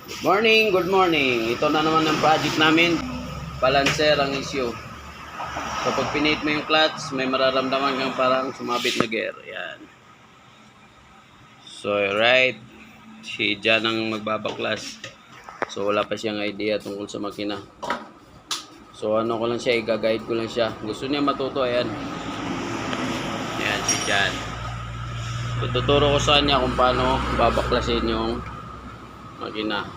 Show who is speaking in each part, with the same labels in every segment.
Speaker 1: Good morning. Ito na naman ang project namin. Balancer ang issue. So pag pinate mo yung clutch, may mararamdaman kang parang sumabit na gear. Yan. So right, si Jan ang magbabaklas. So wala pa siyang idea tungkol sa makina. So ano ko lang siya, i-guide ko lang siya. Gusto niya matuto, ayan. Yan si Jan. Tuturo ko sa kanya kung paano babaklasin yung makina.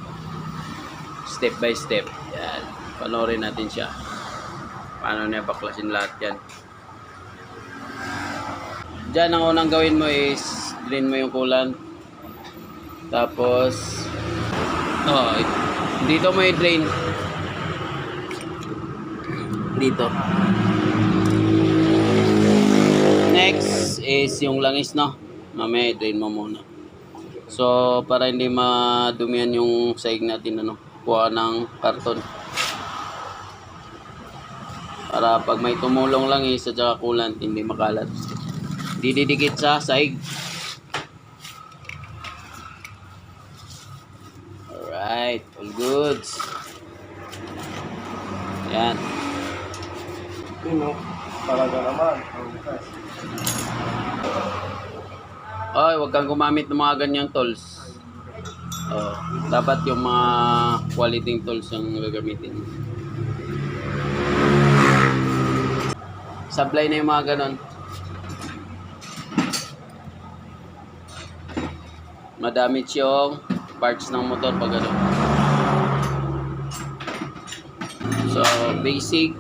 Speaker 1: Step by step. Yan. Panoorin natin siya. Paano niya baklasin lahat yan. Diyan ang unang gawin mo is drain mo yung coolant. Tapos dito mo i-drain. Dito. Next is yung langis, no? Mamaya i-drain mo muna. So para hindi madumihan yung sahig natin, kuha ng karton. Para pag may tumulong lang at saka coolant, hindi makalat. Dididikit sa sahig. Alright, all goods. Yan.
Speaker 2: Talaga naman.
Speaker 1: Oy, huwag kang gumamit ng mga ganyang tools. Dapat yung mga quality tools ang gagamitin. Supply na yung mga ganon. Madamage yung parts ng motor pag gano'n. So, basic.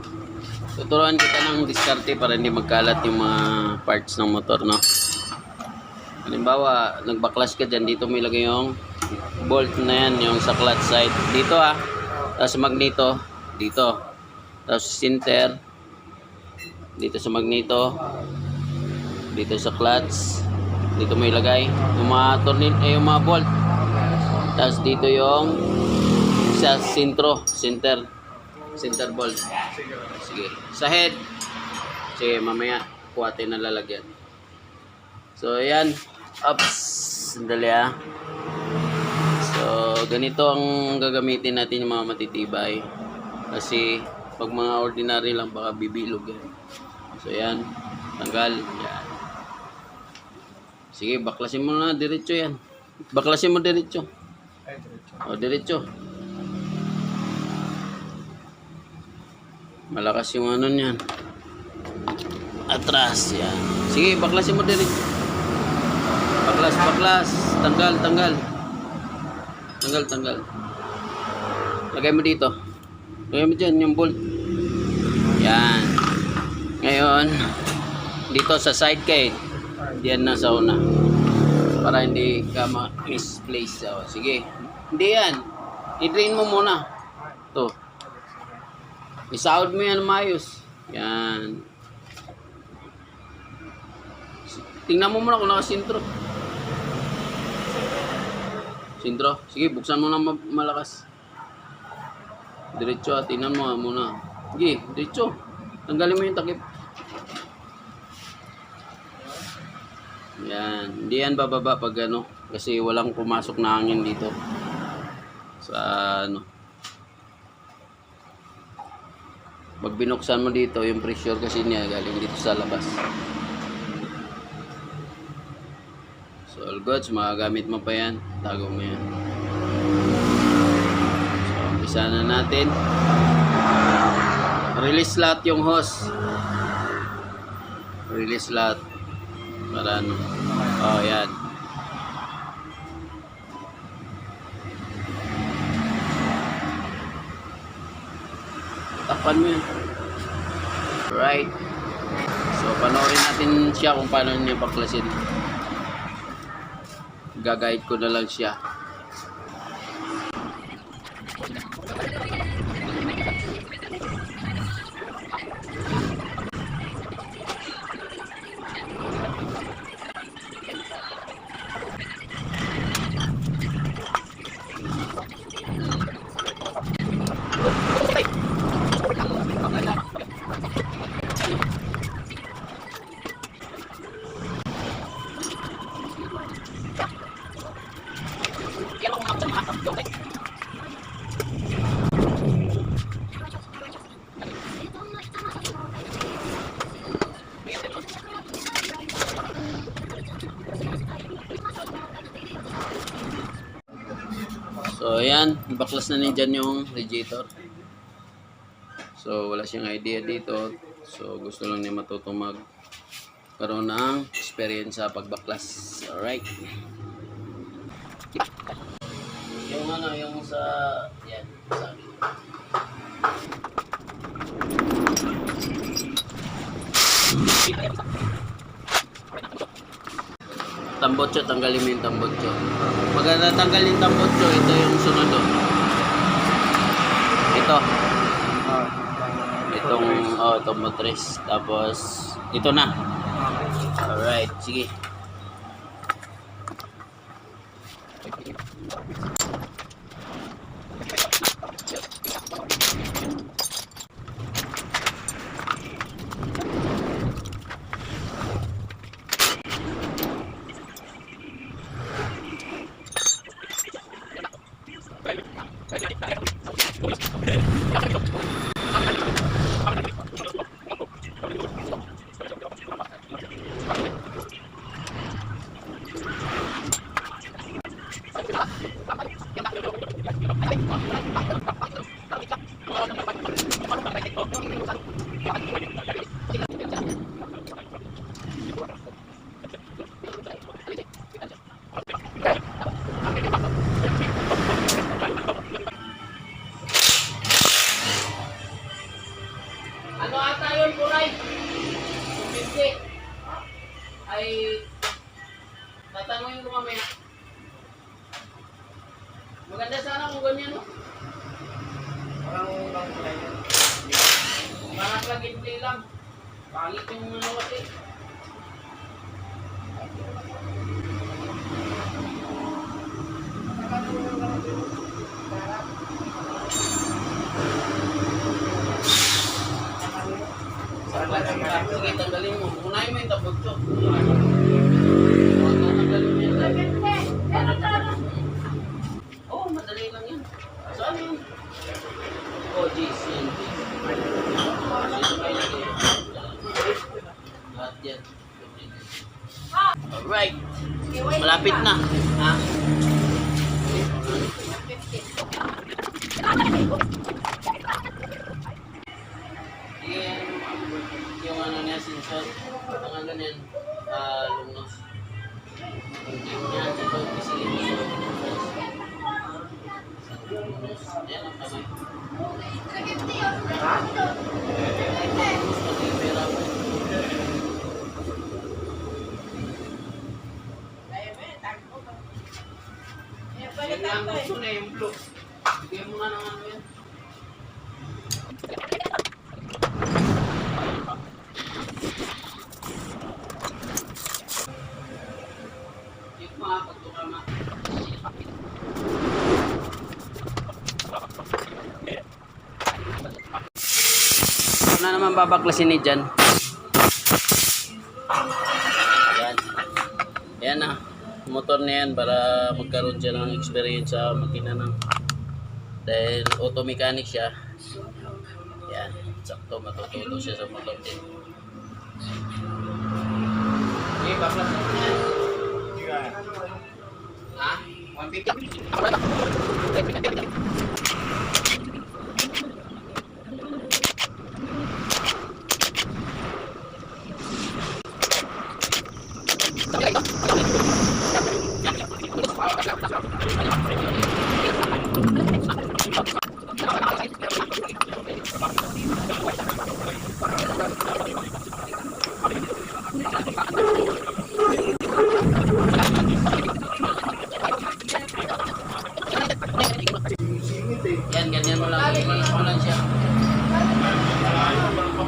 Speaker 1: Tuturuan kita ng diskarte para hindi magkalat yung mga parts ng motor, no? Halimbawa, nagbaklas ka dyan, dito mo ilagay yung bolt na yan, yung sa clutch side. Dito tapos magneto, dito. Tapos center, dito sa magneto, dito sa clutch, dito mo ilagay yung mga yung mga bolt. Tapos dito yung sa center bolt. Sige. Sa head, sige, mamaya kuhatin na lalagyan. So ayan, sandali So ganito ang gagamitin natin, yung mga matitibay. Kasi pag mga ordinary lang baka bibilog yan. So ayan, tanggal. Yan. Sige, baklasin mo na diretso yan. Baklasin mo diretso. Diretso. Malakas yung ano niyan. Atras, yan. Sige, baklasin mo diretso. Baklas. Tanggal. Lagay mo dito. Lagay mo dyan yung bolt. Yan. Ngayon, dito sa side gate. Diyan na sa una. Para hindi ka ma-misplace. Sige. Hindi yan. I-drain mo muna. Ito. Isahod mo yan maayos. Yan. Tingnan mo muna kung nakasintro. Sintro. Sige, buksan mo na malakas. Diretso, tingnan mo muna. Sige, diretso. Tanggalin mo yung takip. Yan. Hindi yan bababa pag kasi walang pumasok na hangin dito. Sa Pag binuksan mo dito, yung pressure kasi niya galing dito sa labas. So all goods, magagamit mo pa yan. Tago mo yan. So umpisa na natin. Release lahat yung hose. Release lahat. Para yan. Takpan mo yan. Right. So panoorin natin siya kung paano niya baklasin. Gagayad ko na lang siya. So, ayan. Baklas na nandyan yung radiator. So, wala siyang idea dito. So, gusto lang niya matuto magkaroon ng experience sa pagbaklas. Alright. Yung ano, yung sa... Yan. Sa akin. Tambotso, tanggalin mo yung tambotso. Pag natanggal yung tambotso, ito yung sunod. Ito. Itong motres. Tapos, ito na. Alright, sige. Ano ata yun, Kulay? 250. Ay, tatanungin ko mamaya. Maganda sana kung ganyan, no? Parang plug-and-play lang. Pangit yung ano kasi. Sige, tanggalin mo. Unahin mo yung tabotso. Tanggalin mo yan. Oo, madali lang yan. Saan yun? Oh, jeez. Yan. Lahat yan. Alright. Malapit na. Ha? Yung ano niya, sensor. Ang ano niyan, lumnos. Yung niya, ito, pisilin mo yung lumnos. Yan ang kamay. Pera mo. Yan ang gusto na yung blue. Bigyan mo nga ng ano yan. Ano naman babaklasin ni dyan? Ayan. Ayan na. Motor na yan para magkaroon siya ng experience sa makina ng dahil auto mechanic siya. Ayan. Sakto matututo siya sa motor din. Okay, baklasin mo yan. Ha? 150? Yan, ganyan mo lang. Imalas mo lang siya.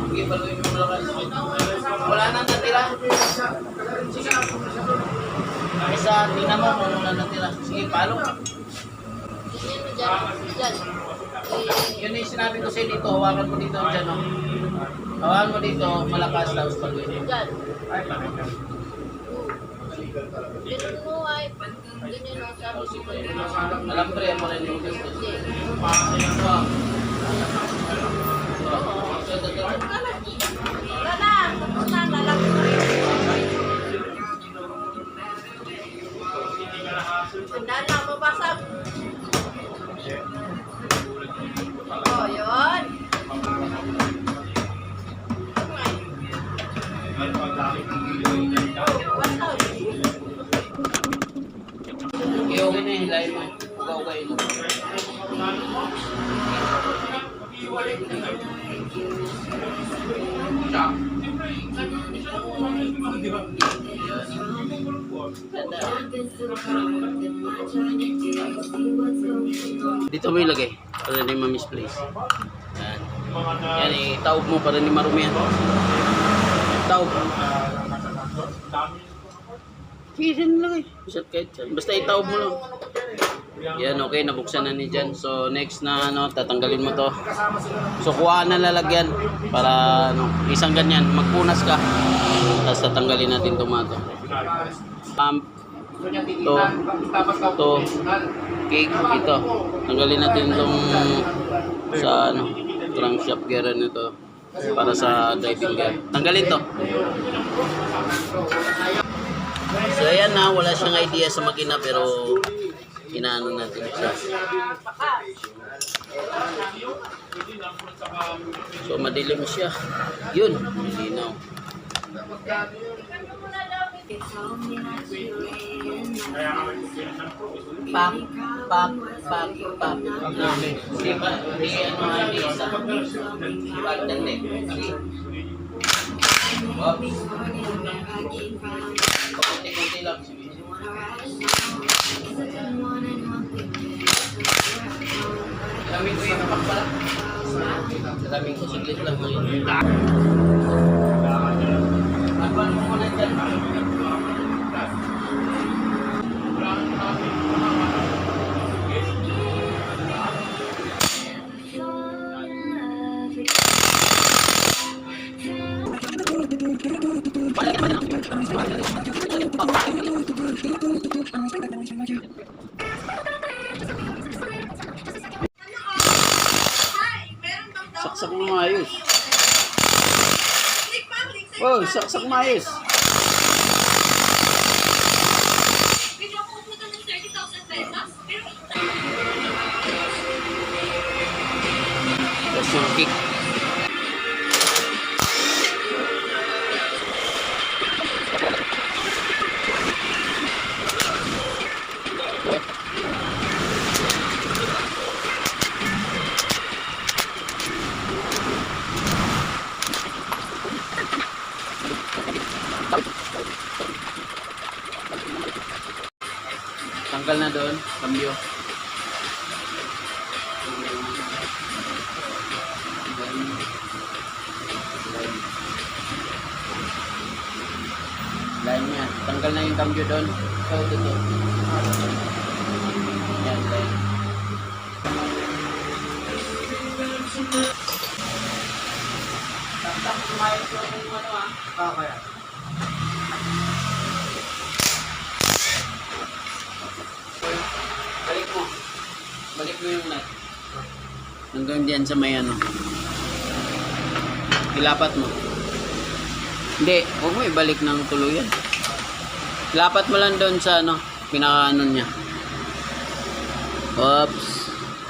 Speaker 1: Ibaluin mo lang. Wala nang natira. Sige. Isa, tingnan mo kung wala natira. Sige, palo. Yun yung sinabi ko sa'yo dito. Hawakan mo dito dyan. No? Hawakan mo dito. Malakas tapos paluin mo.
Speaker 2: Dyan. Ganun mo ay ganyan ang sabi ko.
Speaker 1: Alam ko rin mo rin yung gusto.
Speaker 2: Wala na. Tapos na. Lalaki ko rin. Tandaan na. Mabasag.
Speaker 1: kayo. Dito mo ilagay para hindi ma-misplace. Yan. Yan, itaob mo para hindi marumi yan. Taob. Sige, dyan lagay. Basta itaob mo lang. Yan, okay, nabuksan na ni Jan. So, next na, tatanggalin mo to. So, kuha na lalagyan para, isang ganyan, magpunas ka. Tapos, tatanggalin natin tomato. To, cake, ito. Tanggalin natin itong sa, crankshaft gear nito para sa driving gear. Tanggalin to. So, ayan na, wala siyang idea sa makina pero inaano natin siya. So madilim siya. Yun, malinaw. Pak, pak, pak, pak. Di ba? Di ano, di isa. Di ba? Dali. Kunti-kunti lang. Salaming ko yung kapak pala. Salaming ko siglit lang ngayon. Agwan mo muna dyan. Saksak mo maayos. Oh, saksak maayos. Tapos yung kick. Tanggal na doon, cambio. Line niya. Tanggal na yung cambio doon. So, dito. Yan, line. Taktak kumain ko kung ano kaya. Balik mo yung nut. Hanggang dyan sa may ano. Ilapat mo. Hindi, huwag mo ibalik ng tuluyan. Ilapat mo lang doon sa ano, pinaka-ano niya. Oops.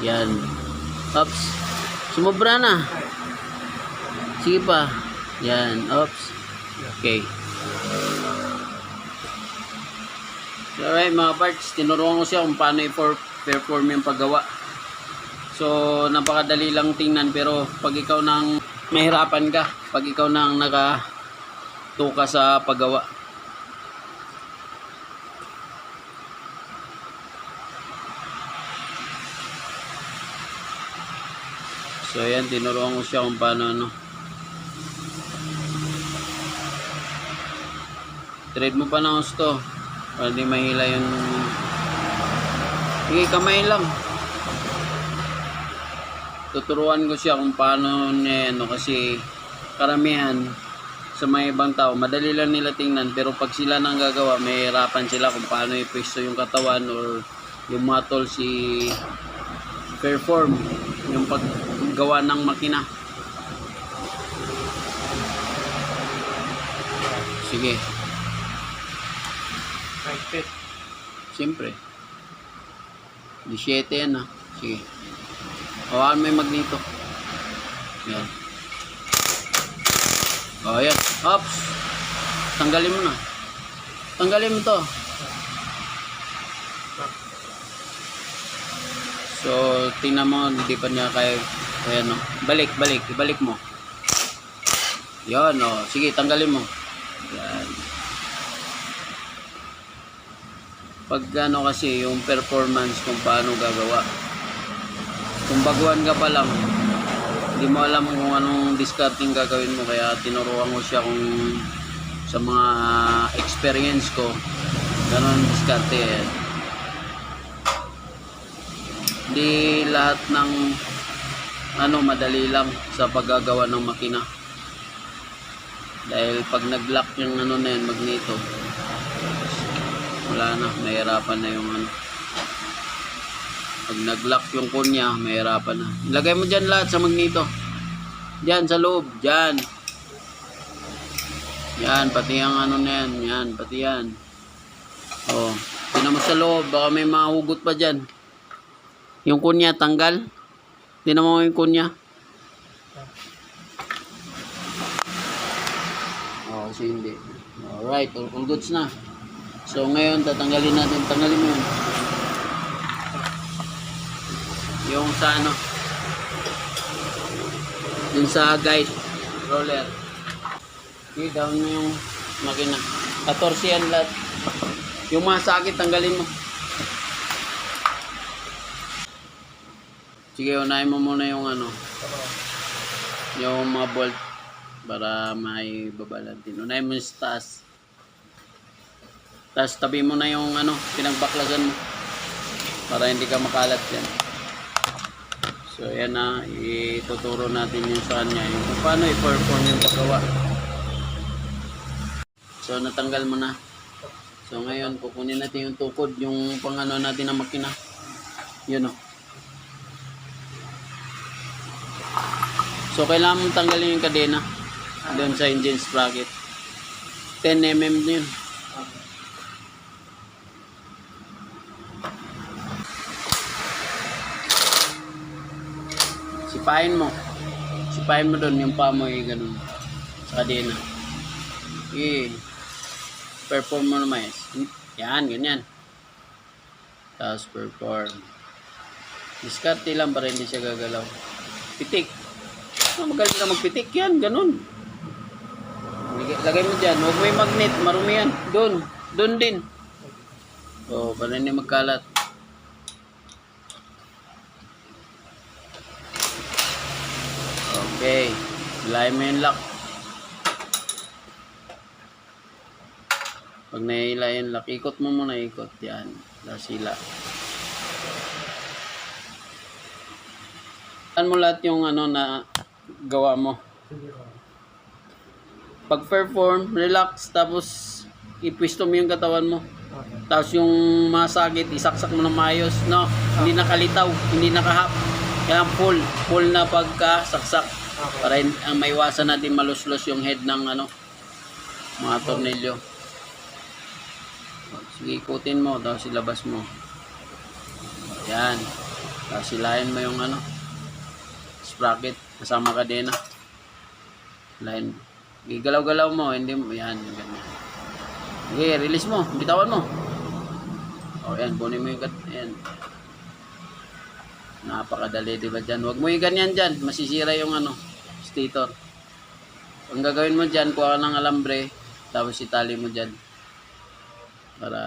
Speaker 1: Yan. Oops. Sumubra na. Sige pa. Yan. Oops. Okay. So, alright mga parts, tinuruan ko siya kung paano i-perform yung paggawa. So, napakadali lang tingnan pero pag ikaw nang mahirapan ka, pag ikaw nang nakatuka sa paggawa. So, ayan, tinuruan ko siya kung paano Trade mo pa ng gusto. Para di mahila yung... Sige, kamay lang. Tuturuan ko siya kung paano niya kasi karamihan sa mga ibang tao, madali lang nila tingnan pero pag sila nang gagawa, may hirapan sila kung paano i-pwesto yung katawan or yung mga tools perform yung paggawa ng makina. Sige. Siyempre 17 yan sige, hawakan mo yung magnito yan. Yan, ops, tanggalin mo na, tanggalin mo to. So, tingnan mo, hindi pa niya kaya no. Ibalik mo. Yan, oh. Sige, tanggalin mo. Yan. Pag ano kasi, yung performance kung paano gagawa. Kung baguhan ka pa lang, hindi mo alam kung anong discarding gagawin mo. Kaya tinuruan ko siya kung sa mga experience ko, ganon diskarte. Hindi lahat ng madali lang sa paggagawa ng makina. Dahil pag nag-lock yung na yan, magneto, wala na, mahirapan na yung Pag nag-lock yung kunya, mahirapan na. Ilagay mo dyan lahat sa magneto. Dyan sa loob, dyan. Yan, pati ang na yan. Yan, pati yan. Oh, tingnan mo sa loob, baka may mahugot pa dyan. Yung kunya, tanggal. Tingnan mo yung kunya. Oh, kasi hindi. Alright, all goods na. So ngayon, tanggalin mo yun. Yung sa yung sa guide roller. Okay, down mo yung makina. 14 yan lahat. Yung mga sakit, tanggalin mo. Sige, unahin mo muna yung yung mga bolt para may babalantin. Unahin mo yung taas. Tapos tabi mo na yung pinagbaklasan mo para hindi ka makalat yan. So yan na, ituturo natin yung sa kanya yung kung paano i-perform yung paggawa. So natanggal mo na. So ngayon kukunin natin yung tukod, yung pangano natin ng makina. Yun o. So kailangan mong tanggalin yung kadena doon sa engine sprocket. 10 mm yun. Sipahin mo doon yung paa mo ganun sa kadena. Perform mo naman. Yan, ganyan. Tapos perform. Diskarte lang para hindi siya gagalaw. Pitik. Magaling ka magpitik yan, ganun. Lagay mo dyan. Huwag mo yung magnet, marumi yan. Doon din. O, para hindi magkalat. Okay. Hilahin mo yung lock. Pag nahihila yung lock, ikot mo muna, ikot. Yan. Tapos hila. Saan mo lahat yung na gawa mo? Pag perform, relax, tapos ipwisto mo yung katawan mo. Tapos yung masakit, isaksak mo ng maayos. No, hindi nakalitaw, hindi nakahap. Kaya full na pagkasaksak. Para ang maiwasan natin maluslos yung head ng mga tornilyo. Sige, ikutin mo, tapos ilabas mo. Yan. Tapos hilahin mo yung sprocket kasama kadena. Hilahin. Galaw-galaw mo, hindi mo, yan, ganyan. Okay, release mo, bitawan mo. O, yan, kunin mo yung yan. Napakadali, diba dyan? Huwag mo yung ganyan dyan, masisira yung stator. Ang gagawin mo dyan, kuha ka ng alambre, tapos itali mo dyan. Para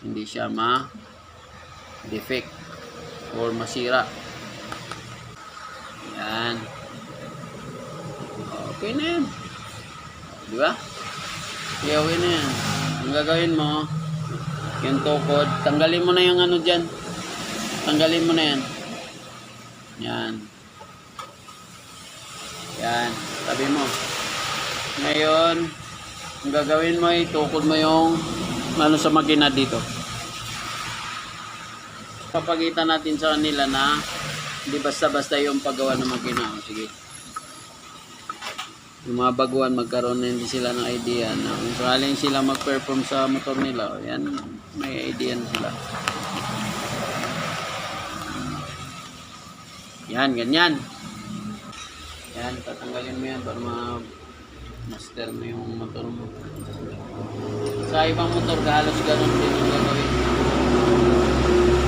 Speaker 1: hindi siya ma-defect or masira. Yan. Okay na yan. Diba? Okay na yan. Ang gagawin mo, yung tukod, tanggalin mo na yung dyan. Tanggalin mo na yan. Yan. Yan. Tabi mo. Ngayon, ang gagawin mo, itukod mo yung sa makina dito. Papagitan natin sa kanila na hindi basta-basta yung paggawa ng makina. Sige. Yung mga baguhan, magkaroon na hindi sila ng idea na kung sakaling sila mag-perform sa motor nila, yan, may idea na sila. Yan, ganyan. Yan, tatanggalin mo yan para master mo yung motor mo. Sa ibang motor, halos ganun din yung gagawin.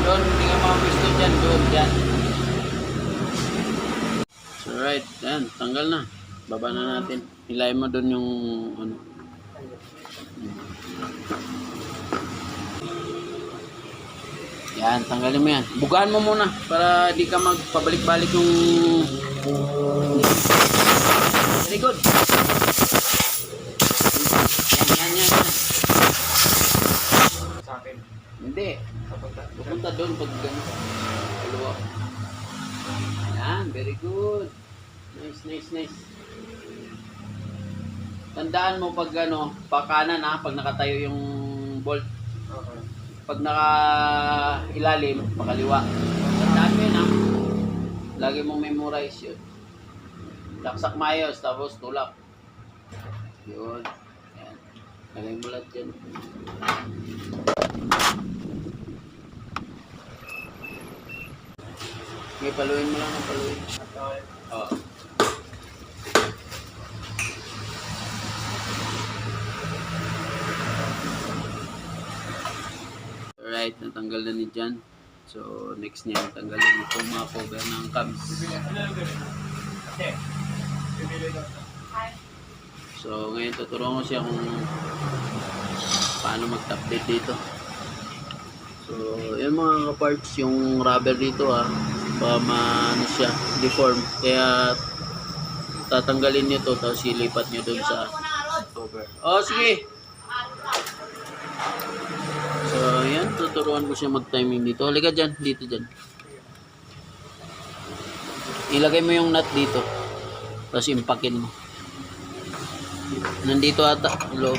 Speaker 1: Doon, hindi ka makapisto dyan. Doon, dyan. So, right. Yan, tanggal na. Baba na natin. Hilahin mo doon yung ano. Yan, tanggalin mo yan. Bugaan mo muna para di ka magpabalik-balik yung... Very good. Yan.
Speaker 3: Sa akin.
Speaker 1: Hindi. Pupunta doon pag gano'n. Kaliwa. Yan, very good. Nice. Tandaan mo pag ano, pakanan ha, pag nakatayo yung bolt.
Speaker 3: Okay.
Speaker 1: Pag naka-ilalim, pakaliwa. Tandaan mo yun ha. Lagi mong memorize yun. Laksak mayos, tapos tulak. Yun. Yan. Lagay mo lahat dyan. Okay, paluin mo lang ng paluin. Oo. Alright, natanggal na ni Jan. So, next niya, tanggalin itong mga cover ng cams. So, ngayon tuturuan ko siya kung paano mag-top date dito. So, yan mga parts yung rubber dito baka ano siya, deform. Kaya tatanggalin niyo to tapos ilipat niyo dun sa cover. Oh, sige. So, yan, tuturuan ko siya mag-timing dito. Halika dyan, dito dyan. Ilagay mo yung nut dito. Tapos impakin mo. Nandito ata, loob.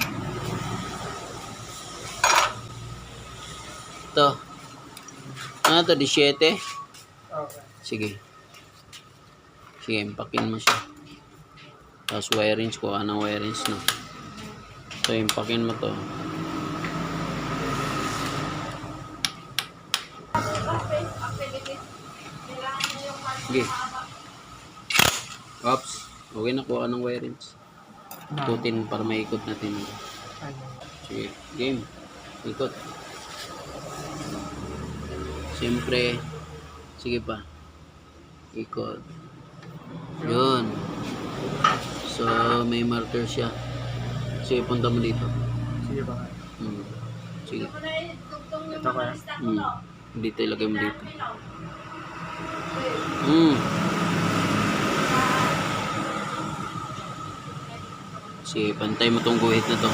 Speaker 1: Ito. Ano to, 17?
Speaker 3: Okay.
Speaker 1: Sige. Sige, impakin mo siya. Tapos wirings ko, anong wirings no. So, impakin mo to. Sige. Oops. Okay na, kuha ng wirings. Ikutin para maikot natin. Sige. Game. Ikot. Siyempre. Sige pa. Ikot. Yun. So, may marker siya. Sige, punta mo dito.
Speaker 3: Sige ba?
Speaker 1: Sige.
Speaker 3: Ito kaya?
Speaker 1: Dito, ilagay mo dito. Sige, pantay mo tong guhit na to.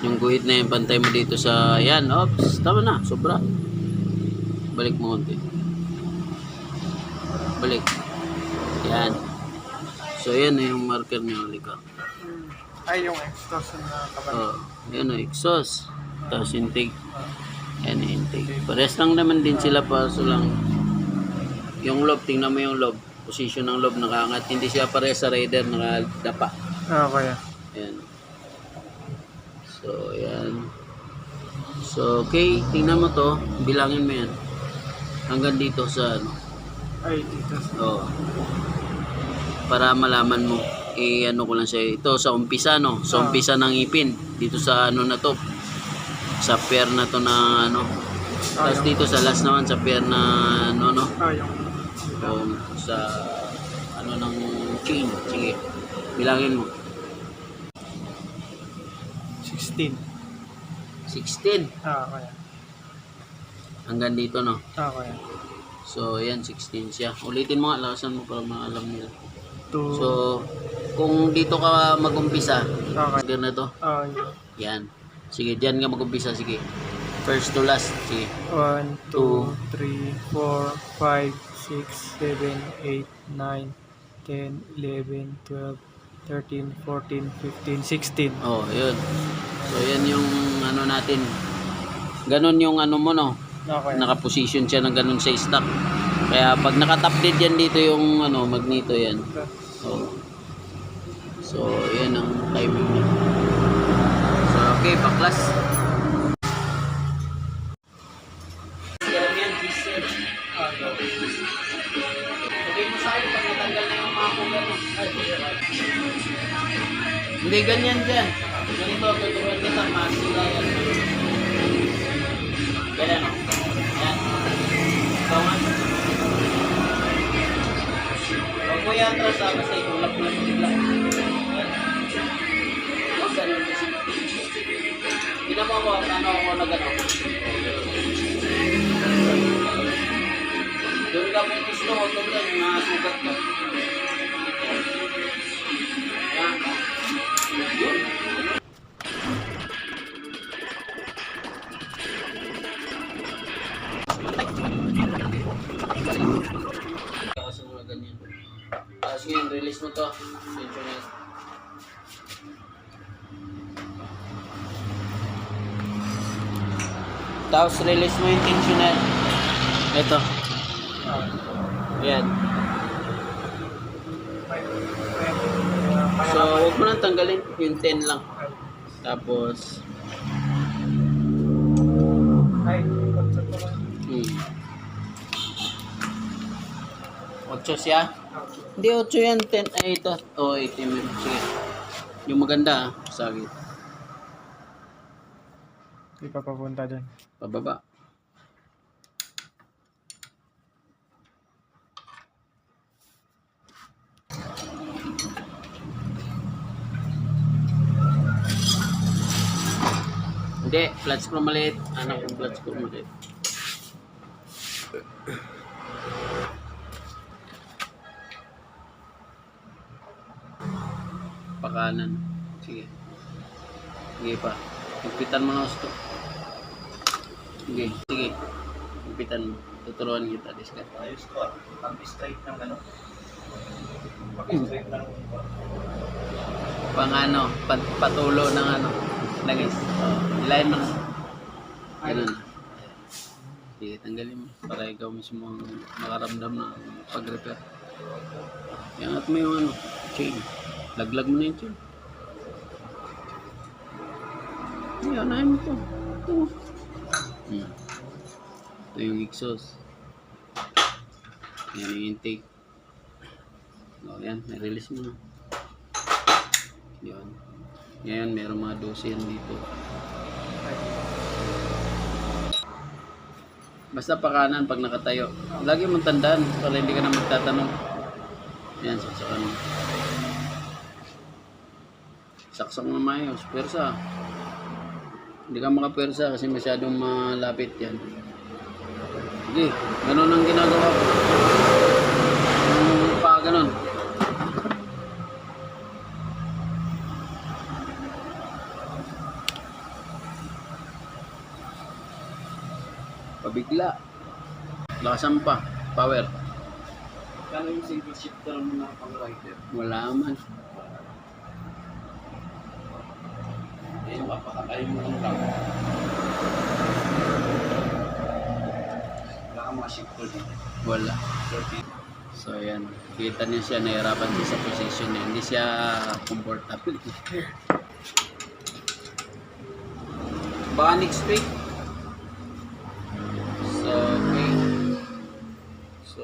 Speaker 1: Yung guhit na yan, pantay mo dito sa... Yan, oops. Tama na, sobra. Balik mo konti. Balik. Yan. So, yan na yung marker niya. Halika.
Speaker 3: Ay, yung exhaust na kapalit.
Speaker 1: Oh, yan o, exhaust. Tapos intake. Yan, intake. Pares lang naman din sila, paso lang. Yung lob, tingnan mo yung lob. Position ng lob, nakaangat. Hindi siya pares sa Raider, nakadapa.
Speaker 3: Okay.
Speaker 1: Yan. So, yan. So, okay. Tingnan mo to. Bilangin mo yan. Hanggang dito sa ano.
Speaker 3: Ay, dito.
Speaker 1: Oh. Para malaman mo. Ano ko lang siya. Ito sa umpisa, no? Sa umpisa ng ipin. Dito sa ano na to. Sa pair na to na ano. Tapos dito sa last naman sa pair na ano, no?
Speaker 3: Yung
Speaker 1: Sa ano ng chain. Sige. Bilangin mo.
Speaker 3: 16.
Speaker 1: 16.
Speaker 3: Okay.
Speaker 1: Hanggang dito, no?
Speaker 3: Okay.
Speaker 1: So, yan, 16 siya. Ulitin mo nga, lakasan mo para maalam nila.
Speaker 3: 2.
Speaker 1: So, kung dito ka mag-umpisa,
Speaker 3: Okay.
Speaker 1: ganito. Yan. Sige, dyan ka mag-umpisa. Sige. First to last. Sige.
Speaker 3: 1, 2, 3, 4, 5, 6, 7, 8, 9, 10, 11, 12, 13, 14, 15, 16.
Speaker 1: Oh, yun. So, yan yung ano natin. Ganon yung ano mo, no?
Speaker 3: Okay.
Speaker 1: Naka-position siya ng ganon sa stock. Kaya pag naka-top dead yan dito yung ano, magneto yan. Oh. So, yan ang timing niya. So, okay, baklas. Hindi ganyan dyan. Ganito, tuturuan kita, masila yan. Ganyan o. Yan. atras sa kasi tulak na bigla. Ganun kasi. Ginawa ko, ano ako na gano'n. Doon ka po gusto ko, doon ka, yung mga sugat ko. Yan. Yun. Kasi mga ganyan. Tapos ngayon, release mo to. Tensioner. Tapos release mo yung tensioner. Ito. Yan. So, huwag mo nang tanggalin. Yung 10 lang. Tapos,
Speaker 3: Ay, kontra ko lang.
Speaker 1: 8 siya. Hindi 8 yan. 10. Ay, ito. Oh, 18 minutes. Sige. Yung maganda, sagit.
Speaker 3: Hindi pa papunta dun.
Speaker 1: Pababa. Hindi, flat screw maliit. Anak yung flat screw maliit. Pakanan. Sige. Sige pa. Higpitan mo na gusto. Sige. Sige. Higpitan mo. Tuturuan kita. Discard.
Speaker 4: Ayos ko ah. Pag-straight ng ano. Pag-straight ng
Speaker 1: Pang ano, patulo ng ano. Nagis. Ilayin mo na. Ganun. Sige, tanggalin mo. Para ikaw mismo ang makaramdam na pag-repair. Iangat mo yung ano, chain. Laglag mo na yung chain. Yan, ayaw mo ito. Ito. Ito yung exhaust. Yan yung intake. O, yan, na-release mo na. Yan. Ngayon, meron mga 12 yan dito. Basta pakanan pag nakatayo. Lagi mong tandaan para hindi ka na magtatanong. Yan, saksakan mo. Saksak mo mayos. Pwersa. Hindi ka makapwersa kasi masyadong malapit yan. Sige, ganun ang ginagawa ko. Yung pa ganun. Pabigla. Lakasan pa. Power.
Speaker 4: Kano yung single shifter mo na pang-rider?
Speaker 1: Wala man.
Speaker 4: Eh, mapakakain mo ng lang. Wala kang mga shifter dito.
Speaker 1: Wala.
Speaker 4: 30.
Speaker 1: So yan. Kita niya siya nahirapan siya sa position niya. Hindi siya comfortable. Baka next week. So, okay. So,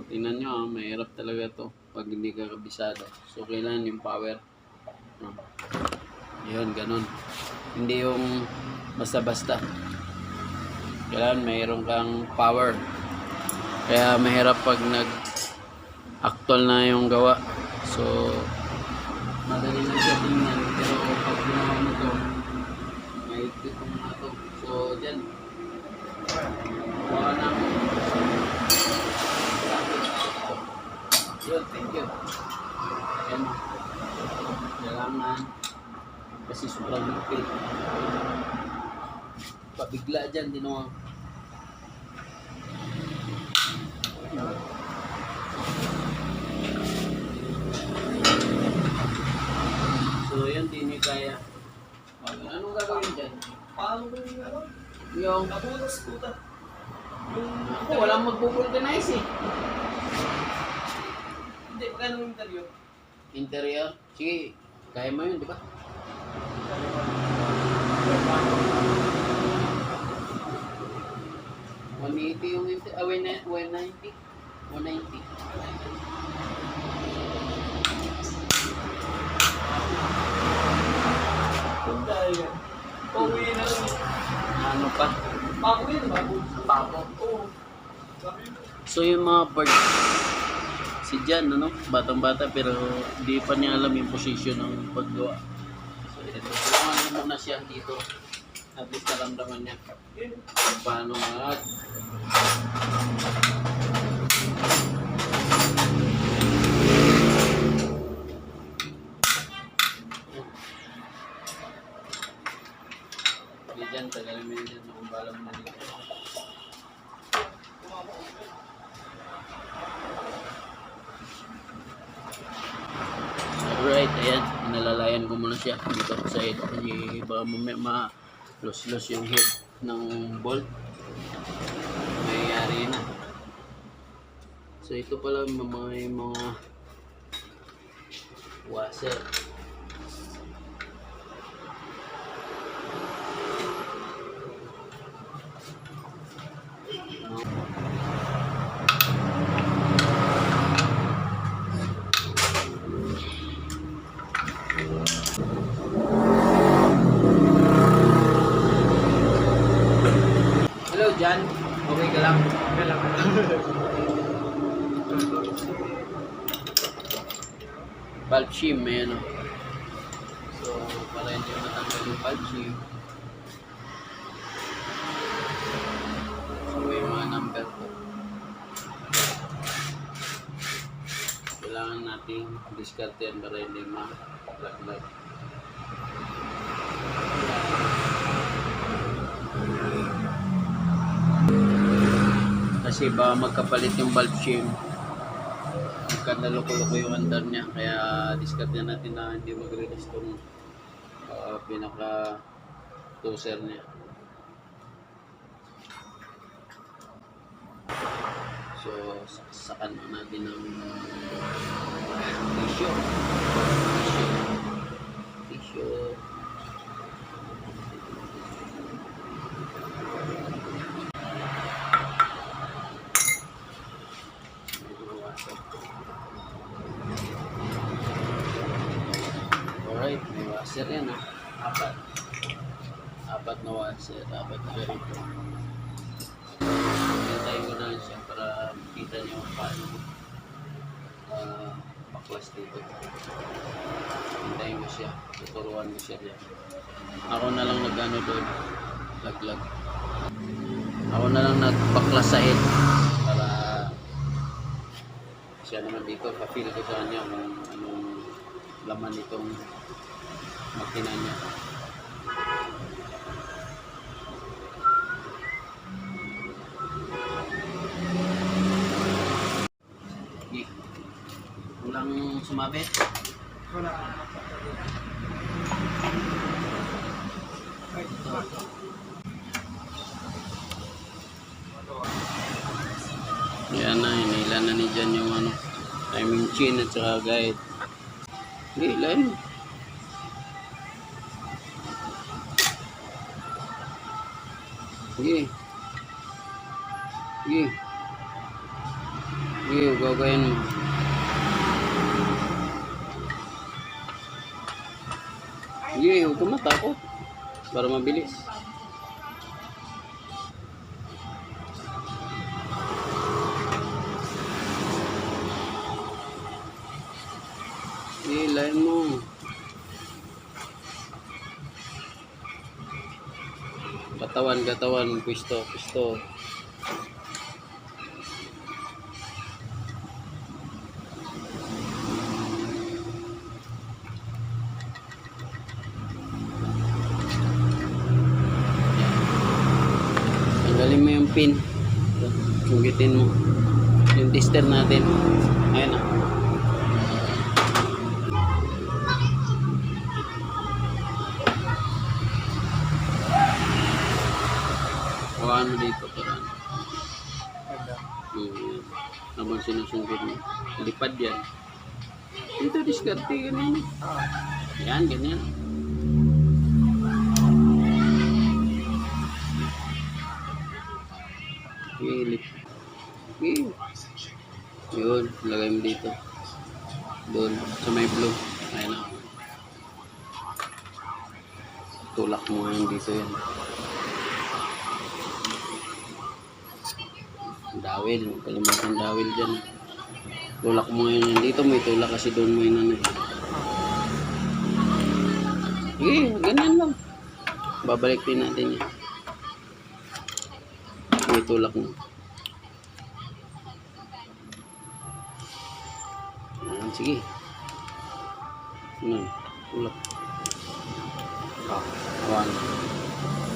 Speaker 1: tingnan nyo, mahirap talaga to pag hindi ka kabisado. So, kailangan yung power. Yun, ganun. Hindi yung basta-basta. Kailangan mayroon kang power. Kaya mahirap pag nag-actual na yung gawa. So, madali na siya tingnan. Pero pag ginawa mo to, mahigpit mo na to. So, dyan. Wala na. Yun, thank you. Ayan. Kailangan. Kasi sobrang lupit. Pabigla dyan, di naman. So, yun, di nyo kaya. Anong gagawin dyan?
Speaker 4: Paano ba yung ano?
Speaker 1: Yung,
Speaker 4: Nabutas puta.
Speaker 1: ako, walang mag-vulcanize eh.
Speaker 4: Hindi, magkano yung interview?
Speaker 1: Interior? Sige, kaya mo yun, di ba? $180 yung interior. 190. 190.
Speaker 4: Punta yan. Pauwi na lang.
Speaker 1: Ano pa?
Speaker 4: Pako yun, bago.
Speaker 1: Pako.
Speaker 4: Oo. Sabi mo.
Speaker 1: So yung mga bird, Si Jan, ano, batang-bata pero di pa niya alam yung posisyon ng paggawa. So, ito, tulungan mo muna siya dito. At least naramdaman niya kung paano mag Hindi dyan, tagalin mo yun dyan. Nakumbala mo na dito. Alright, ayan. Nalalayan ko muna siya dito sa side. Kasi baka ma-los-los yung head ng bolt. Mayayari na. So ito pala may mga washer. Hello, Jan. Okay ka lang?
Speaker 3: Okay lang.
Speaker 1: Valve shim, may ano. So, para hindi matanggal yung valve shim. So, may mga number po. Kailangan natin discard yan para hindi ma-lag-lag. Kasi baka magkapalit yung valve shim. Magkanda loko-loko yung andar niya. Kaya discard na natin na hindi mag-release itong pinaka-toaster niya. So, sakan na natin ng tissue. Tissue. Alright, may washer yan ah. Apat na washer, apat na ganito. Hintayin ko na lang siya para makita niyo paano baklas dito. Hintayin ko siya, tuturuan ko siya dyan. Ako na lang nag-ano doon, laglag. Ako na lang nagbaklas sa head para siya naman dito, pa-feel ko sa kanya kung anong laman itong makina niya. Okay. Walang sumabit.
Speaker 3: Wala.
Speaker 1: Yan na, hinila na ni Jan yung ano, timing chain at saka guide. Hindi, lain. Sige. Sige. Sige, gagawin mo. Sige, huwag ka matakot. Para mabilis. Sige, lain mo. Katawan, pwesto. Tanggalin mo yung pin. Sugitin mo. Yung tester natin. Ayan na. Hawakan mo dito para habang sinusungkit mo. Lipad yan. Dito diskarte ganyan. Yan, ganyan. Ilip. Yun, lagay mo dito. Doon, sa may blue. Ayan na. Tulak mo yan dito yan. Dawil, kalimutan dawil dyan. Tulak mo ngayon yan. Dito mo itulak kasi doon mo yun ano eh. Sige, ganyan lang. Babalik din natin yan. May tulak mo. Ayan, sige. Ayan, tulak. Awan.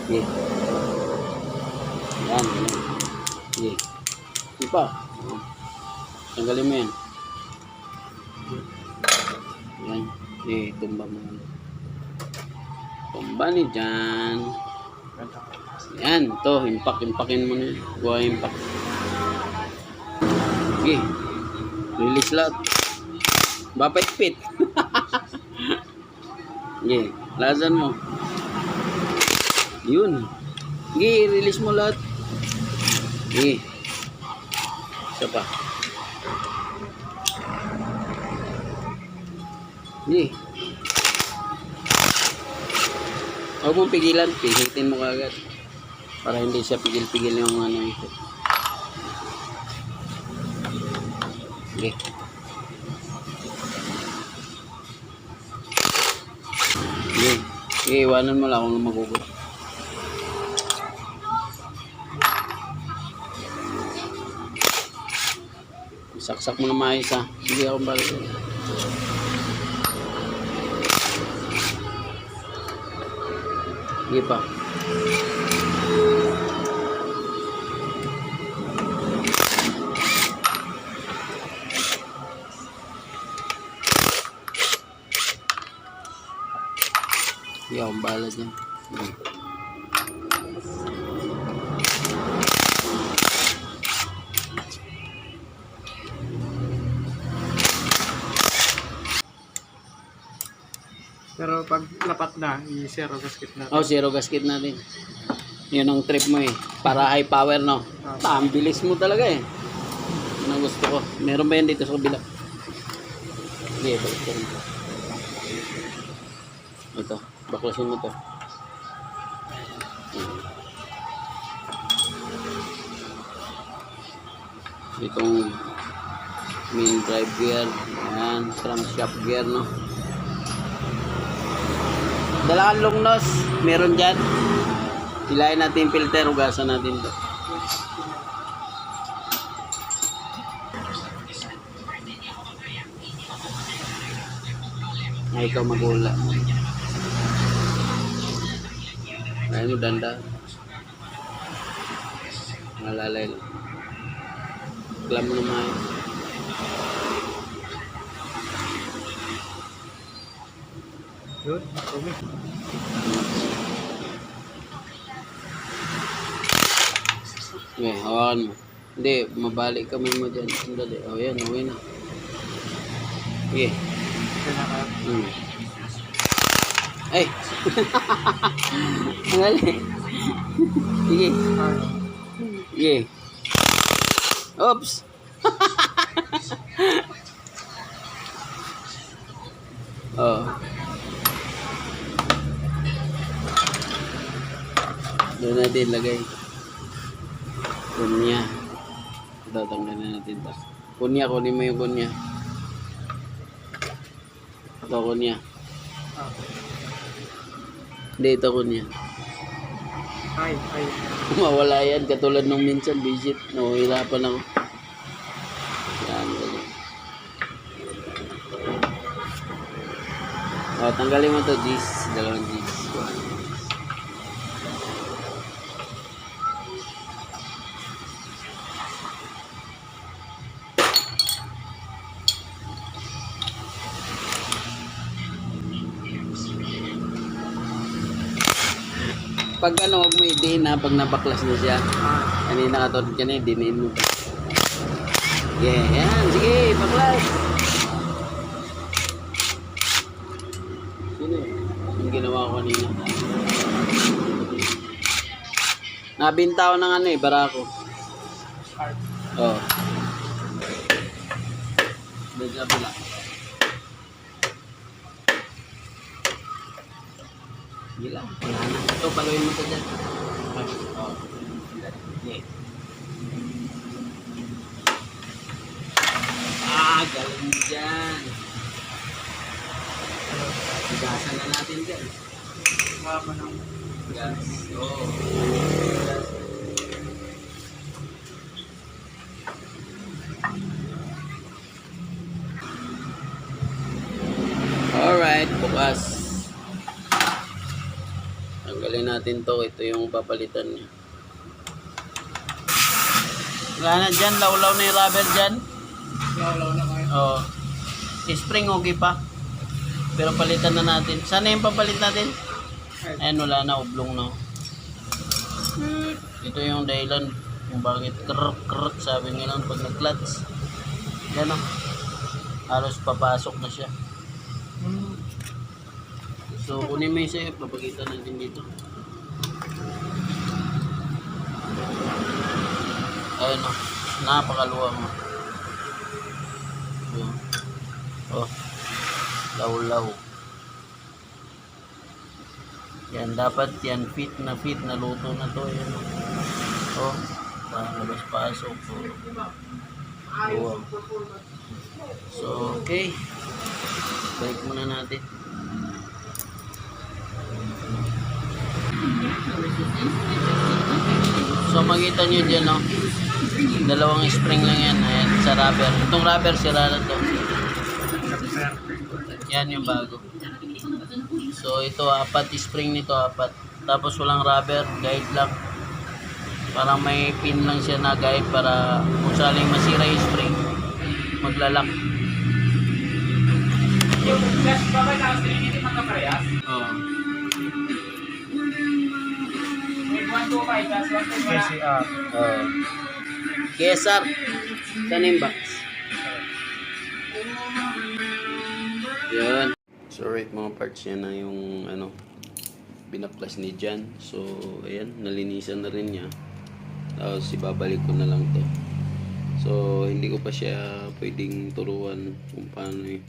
Speaker 1: Sige. Ayan, ayan. Sige. Sige pa. Tanggalin mo yan. Ayan. Sige, tumba mo yan. Tumba ni dyan. Ayan, ito. Impakin mo na yan. Buha impact. Sige. Release lahat. Bapit-pit. Sige. Lasan mo. Yun. Sige, release mo lahat. Sige. Isa pa. Sige. Huwag mong pigilan. Pihitin mo kagad. Para hindi siya pigil-pigil yung ano ito. Sige. Sige. Sige, iwanan mo lang kung magugot. Saksak mo na maayos ha. Sige akong balik. Sige pa. Sige akong bala dyan. Sige.
Speaker 3: Pero pag lapat na, i-zero gasket natin.
Speaker 1: Oh, zero gasket natin. Yun ang trip mo eh. Para high power, no? Ang bilis mo talaga eh. Yun ang gusto ko. Meron ba yan dito sa kabila? Sige, balik ko rin. Ito, baklasin mo to. Itong main drive gear. Ayan, crankshaft gear, no? Dalaan long nose, meron dyan. Hilahin natin yung filter, ugasan natin to. Ay, ikaw magula. Ayan mo, danda. Malalay lang. Klam mo naman.
Speaker 3: Yun, kumi.
Speaker 1: Okay, hawakan mo. Hindi, mabalik kami mo dyan. Sandali. O yan, uwi na. Okay. Ay! Ngali. Sige. Sige. Oops! Oh. Doon natin lagay. Kunya. Tatanggalin natin ito. Kunya, kunin mo yung kunya. Ito kunya. Hindi, ito kunya.
Speaker 3: Ay.
Speaker 1: Mawala yan. Katulad nung minsan, visit. Nahihirapan ako. Yan, ganyan. O, tanggalin mo ito, G's. Dalawang G's. Pag ano, huwag mo idiin ha, pag napaklas na siya. Kanina katulad ka na, idiniin mo. Yeah, yan. Sige, paklas. Sino yung ginawa ko kanina? Nabinta ko ng ano eh, barako. Oh. Medyo abila. Gila. Ito, paluin mo ito dyan. Oh. Yeah. Galing dyan. Igasan na natin dyan.
Speaker 3: Mama ng
Speaker 1: Gas. Oo. Alright, bukas. Tanggalin natin to. Ito yung papalitan niya. Wala na dyan. Laulaw na yung rubber dyan.
Speaker 3: Lawlaw na kayo.
Speaker 1: Oo. Spring okay pa. Pero palitan na natin. Sana yung papalit natin? Ayan, wala na. Oblong na. Ito yung dahilan kung bakit krrrt sabi nila pag nag-clutch. Yan o. Halos papasok na siya. So, kunin mo yung sa'yo. Papakita natin dito. Ayan o. Napakaluwang mo. Oh. Law-law. Yan, dapat yan. Fit na luto na to. Yan o. Oh. Labas-pasok. Luwang. So, okay. Balik muna natin. So makita nyo dyan, no? Dalawang spring lang yan. Ayan, sa rubber. Itong rubber, sira na to. Yan yung bago. So ito, 4 spring nito, 4. Tapos walang rubber, guide lang. Parang may pin lang siya na guide para kung saling masira yung spring, maglalak.
Speaker 3: Yung gas babay na kasi hindi magkaparehas.
Speaker 1: Oo.
Speaker 3: May 125 gas, 125 wala.
Speaker 1: Oo. Kesar. Saan yung box? Yan. So right, mga parts yan na yung ano, binaplas ni Jan. So ayan, nalinisan na rin niya. Tapos ibabalik ko na lang to. So hindi ko pa siya pwedeng turuan kung paano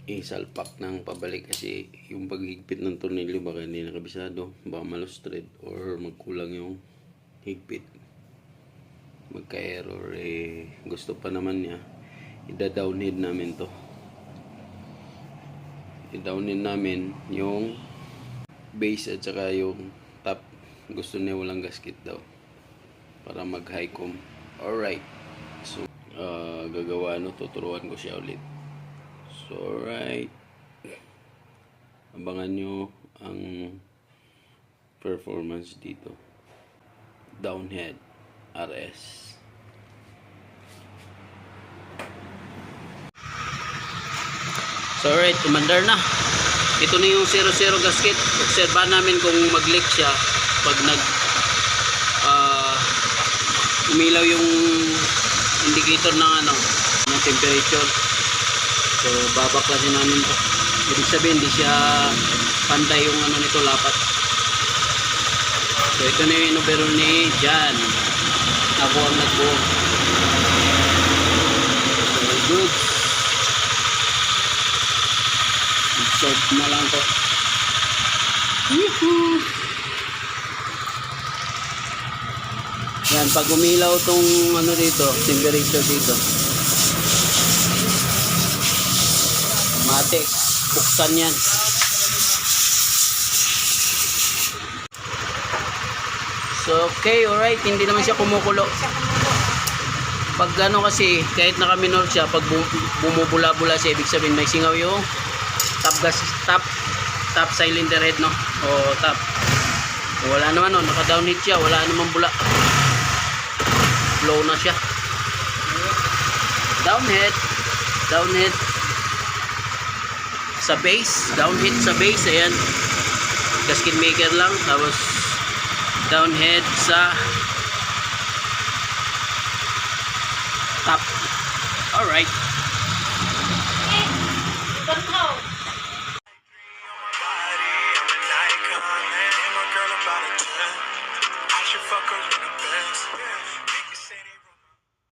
Speaker 1: isalpak ng pabalik kasi yung paghigpit ng tornilyo baka hindi nakabisado, baka malustred or magkulang yung higpit, magka-error. Gusto pa naman niya ida-downhead namin to. I-downhead namin yung base at saka yung top. Gusto niya walang gasket daw para mag high com. Alright, so gagawa tuturuan ko siya ulit. So alright, abangan nyo ang performance dito. Downhead RS. So alright, umandar na. Ito na yung 00 gasket. Obserbahan namin kung mag-leak siya pag umilaw yung indicator ng ng temperature. So babaklasin namin to. Ibig sabihin hindi siya pantay yung nito, lapat. So ito na yung inobero ni Jan. Ako ang nagbuo. So good. Absorb na lang to. Woohoo! Yan, pag umilaw tong dito, temperature dito, matik, buksan yan. So okay, alright, hindi naman siya kumukulo. Pag kasi, kahit naka-minor siya, pag bumubula-bula siya, ibig sabihin may singaw yung top cylinder head, no? O top. Wala naman, no? Naka-downheat siya, wala naman bula. Flow na siya. Downhead sa base, downhead sa base, ayan. Gasket maker lang, tapos downhead sa top. Alright.
Speaker 5: Fuck her in the best.